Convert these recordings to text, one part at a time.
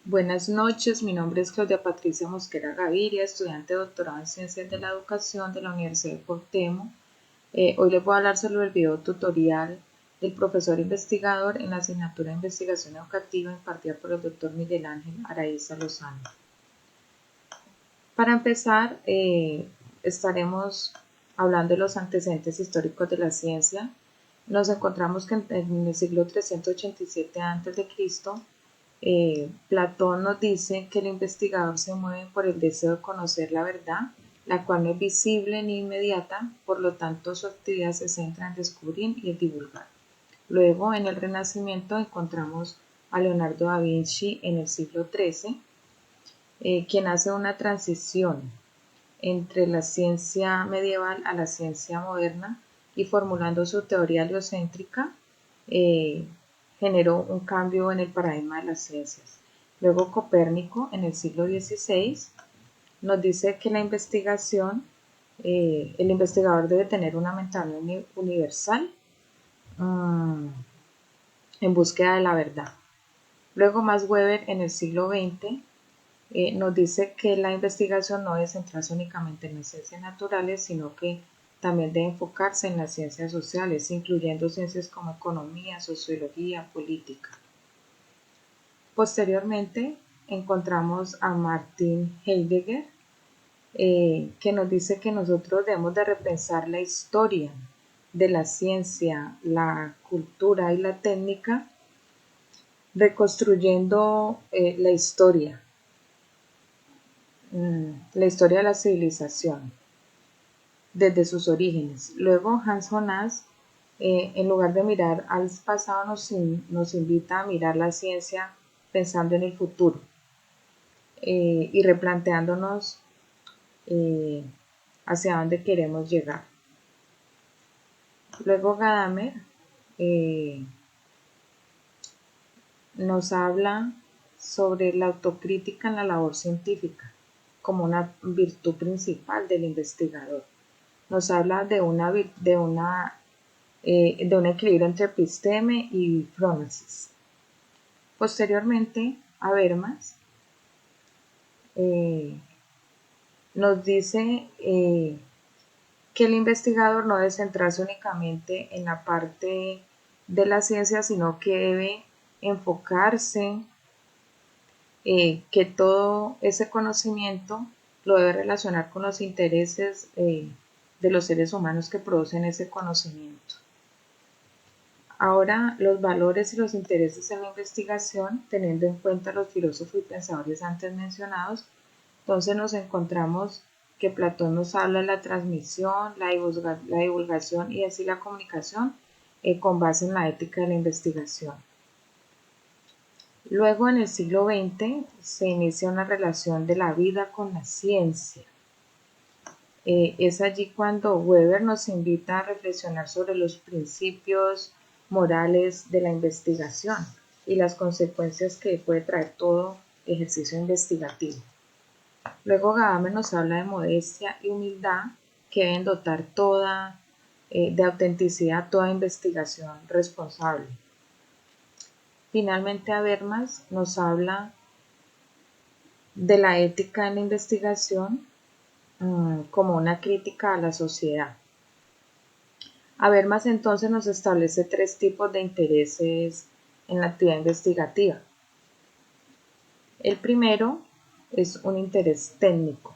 Buenas noches, mi nombre es Claudia Patricia Mosquera Gaviria, estudiante de doctorado en Ciencias de la Educación de la Universidad de Portemo. Hoy les voy a hablar sobre el video tutorial del profesor investigador en la asignatura de Investigación Educativa impartida por el doctor Miguel Ángel Araiza Lozano. Para empezar, estaremos hablando de los antecedentes históricos de la ciencia. Nos encontramos que en el siglo 387 a.C., Platón nos dice que el investigador se mueve por el deseo de conocer la verdad, la cual no es visible ni inmediata, por lo tanto su actividad se centra en descubrir y en divulgar. Luego, en el Renacimiento, encontramos a Leonardo da Vinci en el siglo XIII, quien hace una transición entre la ciencia medieval a la ciencia moderna y formulando su teoría heliocéntrica, generó un cambio en el paradigma de las ciencias. Luego Copérnico, en el siglo XVI, nos dice que la investigación, el investigador debe tener una mentalidad universal en búsqueda de la verdad. Luego Max Weber, en el siglo XX, nos dice que la investigación no debe centrarse únicamente en las ciencias naturales, sino que también debe enfocarse en las ciencias sociales, incluyendo ciencias como economía, sociología, política. Posteriormente encontramos a Martin Heidegger, que nos dice que nosotros debemos de repensar la historia de la ciencia, la cultura y la técnica, reconstruyendo la historia de la civilización desde sus orígenes. Luego Hans Jonas, en lugar de mirar al pasado, nos invita a mirar la ciencia pensando en el futuro y replanteándonos hacia dónde queremos llegar. Luego Gadamer nos habla sobre la autocrítica en la labor científica como una virtud principal del investigador. Nos habla de un equilibrio entre episteme y frónesis. Posteriormente, Habermas nos dice que el investigador no debe centrarse únicamente en la parte de la ciencia, sino que debe enfocarse, que todo ese conocimiento lo debe relacionar con los intereses de los seres humanos que producen ese conocimiento. Ahora, los valores y los intereses en la investigación, teniendo en cuenta los filósofos y pensadores antes mencionados, entonces nos encontramos que Platón nos habla de la transmisión, la divulgación y así la comunicación con base en la ética de la investigación. Luego, en el siglo XX, se inicia una relación de la vida con la ciencia. Es allí cuando Weber nos invita a reflexionar sobre los principios morales de la investigación y las consecuencias que puede traer todo ejercicio investigativo. Luego Gadamer nos habla de modestia y humildad que deben dotar de autenticidad toda investigación responsable. Finalmente Habermas nos habla de la ética en la investigación como una crítica a la sociedad. Habermas entonces nos establece 3 tipos de intereses en la actividad investigativa. El primero es un interés técnico.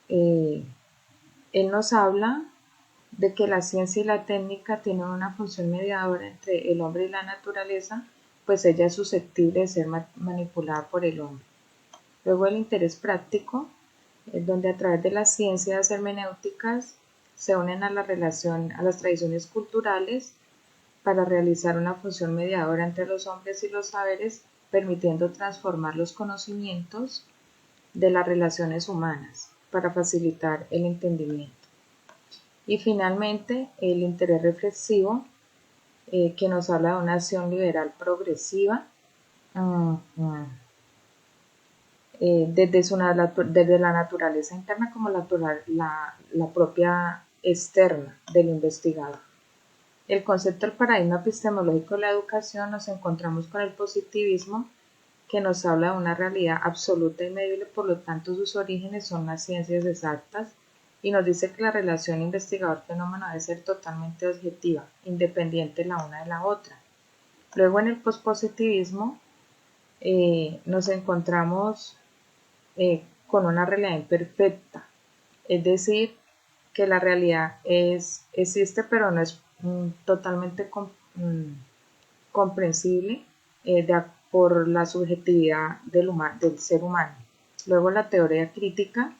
Él nos habla de que la ciencia y la técnica tienen una función mediadora entre el hombre y la naturaleza, pues ella es susceptible de ser manipulada por el hombre. Luego el interés práctico, es donde a través de las ciencias hermenéuticas se unen a las tradiciones culturales para realizar una función mediadora entre los hombres y los saberes, permitiendo transformar los conocimientos de las relaciones humanas para facilitar el entendimiento. Y finalmente, el interés reflexivo, que nos habla de una acción liberal progresiva desde la naturaleza interna como la propia externa del investigador. El concepto del paradigma epistemológico de la educación nos encontramos con el positivismo, que nos habla de una realidad absoluta y medible, por lo tanto sus orígenes son las ciencias exactas, y nos dice que la relación investigador-fenómeno debe ser totalmente objetiva, independiente la una de la otra. Luego en el pospositivismo nos encontramos con una realidad imperfecta, es decir, que la realidad existe pero no es totalmente comprensible por la subjetividad del ser humano. Luego la teoría crítica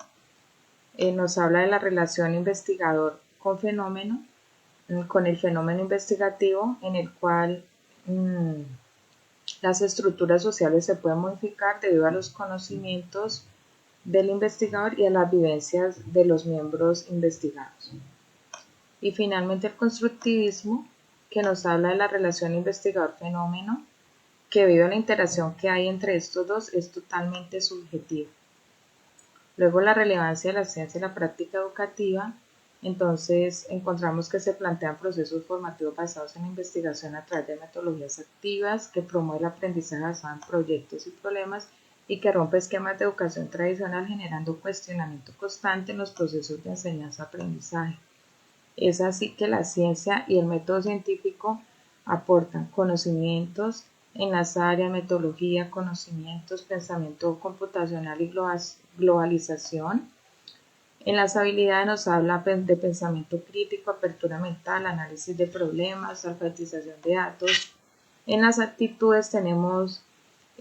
nos habla de la relación investigador con fenómeno, con el fenómeno investigativo, en el cual las estructuras sociales se pueden modificar debido a los conocimientos del investigador y a las vivencias de los miembros investigados. Y finalmente el constructivismo, que nos habla de la relación investigador-fenómeno, que debido a la interacción que hay entre estos dos es totalmente subjetiva. Luego la relevancia de la ciencia y la práctica educativa, entonces encontramos que se plantean procesos formativos basados en la investigación a través de metodologías activas, que promueve el aprendizaje basado en proyectos y problemas y que rompe esquemas de educación tradicional generando cuestionamiento constante en los procesos de enseñanza-aprendizaje. Es así que la ciencia y el método científico aportan conocimientos en las áreas metodología, conocimientos, pensamiento computacional y globalización. En las habilidades nos habla de pensamiento crítico, apertura mental, análisis de problemas, alfabetización de datos. En las actitudes tenemos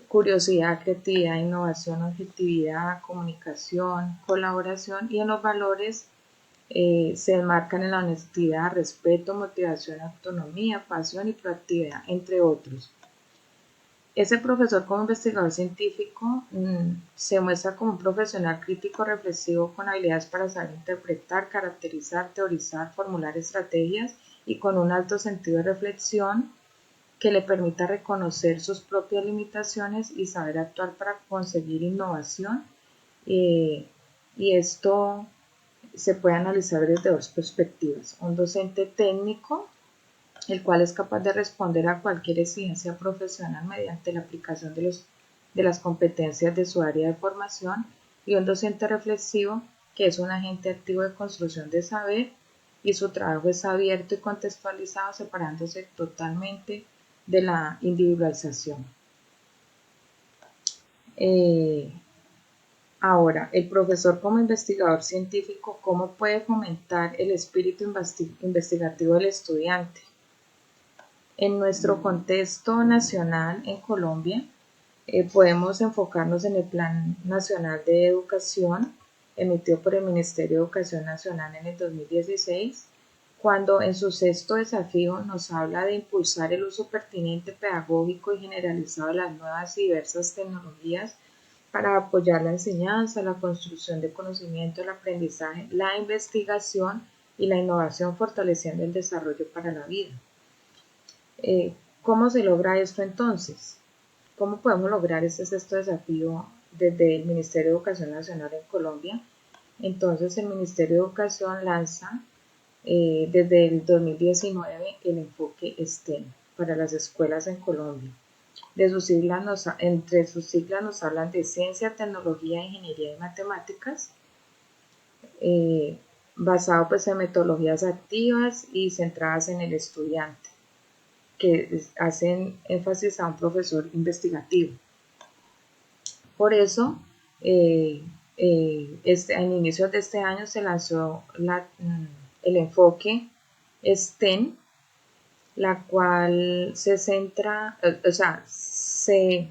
curiosidad, creatividad, innovación, objetividad, comunicación, colaboración, y en los valores se enmarcan en la honestidad, respeto, motivación, autonomía, pasión y proactividad, entre otros. Ese profesor como investigador científico se muestra como un profesional crítico reflexivo con habilidades para saber interpretar, caracterizar, teorizar, formular estrategias y con un alto sentido de reflexión que le permita reconocer sus propias limitaciones y saber actuar para conseguir innovación. Y esto se puede analizar desde dos perspectivas: un docente técnico, el cual es capaz de responder a cualquier exigencia profesional mediante la aplicación de las competencias de su área de formación, y un docente reflexivo, que es un agente activo de construcción de saber, y su trabajo es abierto y contextualizado, separándose totalmente de la individualización. Ahora, el profesor como investigador científico, ¿cómo puede fomentar el espíritu investigativo del estudiante? En nuestro contexto nacional en Colombia, podemos enfocarnos en el Plan Nacional de Educación emitido por el Ministerio de Educación Nacional en el 2016, cuando en su sexto desafío nos habla de impulsar el uso pertinente, pedagógico y generalizado de las nuevas y diversas tecnologías para apoyar la enseñanza, la construcción de conocimiento, el aprendizaje, la investigación y la innovación, fortaleciendo el desarrollo para la vida. ¿Cómo se logra esto entonces? ¿Cómo podemos lograr este sexto desafío desde el Ministerio de Educación Nacional en Colombia? Entonces el Ministerio de Educación lanza desde el 2019 el enfoque STEM para las escuelas en Colombia. Entre sus siglas nos hablan de ciencia, tecnología, ingeniería y matemáticas, basado pues en metodologías activas y centradas en el estudiante, que hacen énfasis a un profesor investigativo. Por eso, en inicios de este año se lanzó el enfoque STEM, la cual se centra, se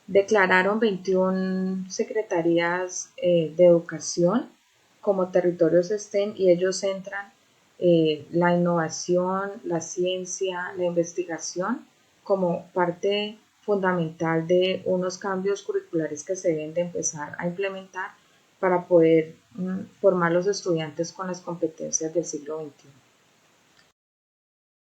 declararon 21 secretarías de educación como territorios STEM, y ellos centran la innovación, la ciencia, la investigación como parte fundamental de unos cambios curriculares que se deben de empezar a implementar para poder formar los estudiantes con las competencias del siglo XXI.